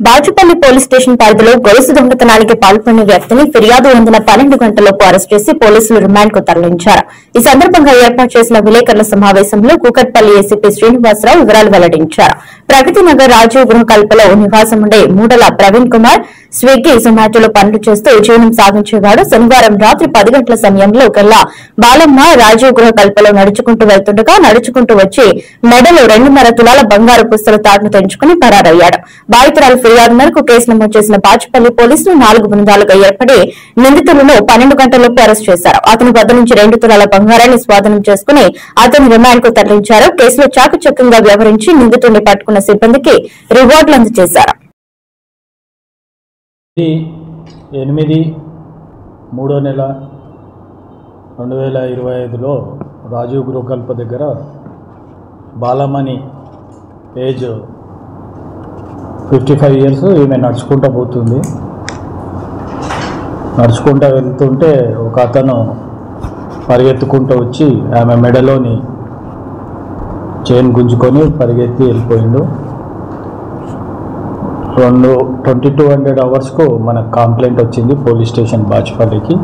Bachupally police station పరిధిలో గొలుసు దొంగతనానికి పాల్పడిన వ్యక్తిని ఫిర్యాదు అందిన 12 గంటలకు అరెస్ట్ చేసి పోలీసులు రిమాండ్ కు తరలించారు. ఈ సందర్భంగా ఏర్పాటు చేసిన విలేకరుల సమావేశంలో కూకట్పల్లి ఏసీపీ శ్రీనివాసరావు వివరాలు వెల్లడించారు. ప్రగతి నగర్ రాజీవ్ గృహ కల్పలో నివాసం ఉండే మూడల ప్రవీణ్ కుమార్ స్విగ్గీ జొమాటోలో పనులు చేస్తూ జీవనం సాగించేవాడు. శనివారం రాత్రి 10 గంటల సమయంలో కల్లా బాలమ్మ రాజీవ్ గృహ కల్పలో నడుచుకుంటూ వెళ్తుండగా నడుచుకుంటూ వచ్చి మెడలో 2.5 తులాల బంగారు పుస్తల తాడును తెంచుకుని పరారయ్యాడు. బాధితురాలు ఫిర్యాదు మేరకు కేసు నమోదు చేసిన బాచుపల్లి పోలీసులు 4 బృందాలుగా ఏర్పడి నిందితులను 12 గంటలలోపు అరెస్ట్ చేశారు. అతని వద్ద నుంచి 2 తులాల బంగారాన్ని స్వాధీనం చేసుకుని అతని రిమాండ్ కు తరలించారు. కేసులో చాకచక్యంగా వ్యవహరించి నిందితుడిని పట్టుకున్న సిబ్బందికి రివార్డులు అందజేశారు. 8/3/2025లో రాజీవ్ గృహకల్ప దగ్గర బాలమణి ఏజ్ 55 ఇయర్స్ ఈమె నడుచుకుంటూ పోతుంది. నడుచుకుంటూ వెళ్తుంటే ఒక అతను పరిగెత్తుకుంటూ వచ్చి ఆమె మెడలోని చైన్ గుంజుకొని పరిగెత్తి వెళ్ళిపోయిండు. 2200 అవర్స్కు మనకు కంప్లైంట్ వచ్చింది పోలీస్ స్టేషన్ బాచుపల్లికి.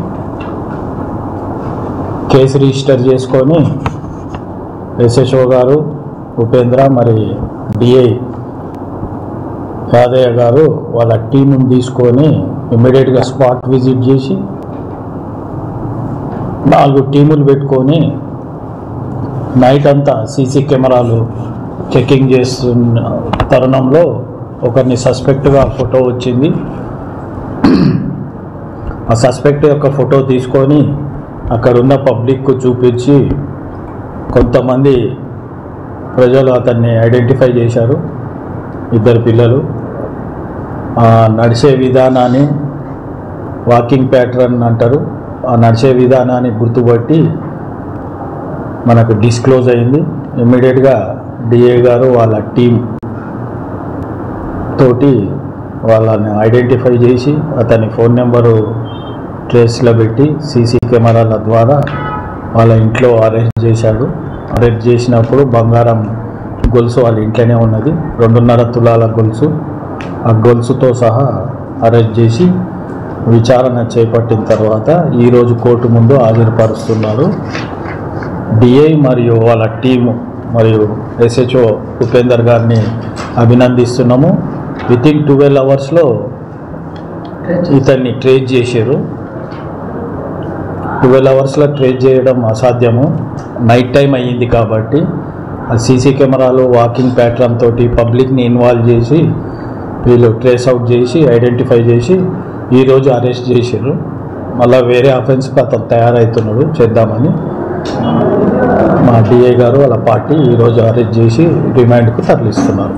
కేసు రిజిస్టర్ చేసుకొని ఎస్హెచ్ఓ గారు ఉపేంద్ర మరి డిఐ యాదయ్య గారు వాళ్ళ టీముని తీసుకొని ఇమ్మీడియట్గా స్పాట్ విజిట్ చేసి 4 టీములు పెట్టుకొని నైట్ అంతా సీసీ కెమెరాలు చెకింగ్ చేస్తున్న తరుణంలో ఒకరిని సస్పెక్ట్గా ఫోటో వచ్చింది. ఆ సస్పెక్ట్ యొక్క ఫోటో తీసుకొని అక్కడున్న పబ్లిక్కు చూపించి కొంతమంది ప్రజలు అతన్ని ఐడెంటిఫై చేశారు. 2 పిల్లలు నడిచే విధానాన్ని వాకింగ్ ప్యాటర్న్ అంటారు. ఆ నడిచే విధానాన్ని గుర్తుపట్టి మనకు డిస్క్లోజ్ అయింది. ఇమ్మీడియట్గా డిఏ గారు వాళ్ళ టీం తోటి వాళ్ళని ఐడెంటిఫై చేసి అతని ఫోన్ నెంబరు ట్రేస్లో పెట్టి సీసీ కెమెరాల ద్వారా వాళ్ళ ఇంట్లో అరెస్ట్ చేశాడు. అరెస్ట్ చేసినప్పుడు బంగారం గొలుసు వాళ్ళ ఇంట్లోనే ఉన్నది, 2.5 తులాల గొలుసు. ఆ గొలుసుతో సహా అరెస్ట్ చేసి విచారణ చేపట్టిన తర్వాత ఈరోజు కోర్టు ముందు హాజరుపరుస్తున్నారు. డిఐ మరియు వాళ్ళ టీము మరియు ఎస్హెచ్ఓ ఉపేందర్ గారిని అభినందిస్తున్నాము. వితిన్ 12 అవర్స్లో ఇతన్ని ట్రేస్ చేశారు. 12 అవర్స్లో ట్రేస్ చేయడం అసాధ్యము, నైట్ టైం అయ్యింది కాబట్టి ఆ సీసీ కెమెరాలు వాకింగ్ ప్యాటర్న్ తోటి పబ్లిక్ని ఇన్వాల్వ్ చేసి వీళ్ళు ట్రేస్ అవుట్ చేసి ఐడెంటిఫై చేసి ఈరోజు అరెస్ట్ చేశారు. మళ్ళీ వేరే అఫెన్స్కి అతను తయారవుతున్నాడు చేద్దామని మా డిఐ గారు వాళ్ళ పార్టీ ఈరోజు అరెస్ట్ చేసి రిమాండ్కు తరలిస్తున్నారు.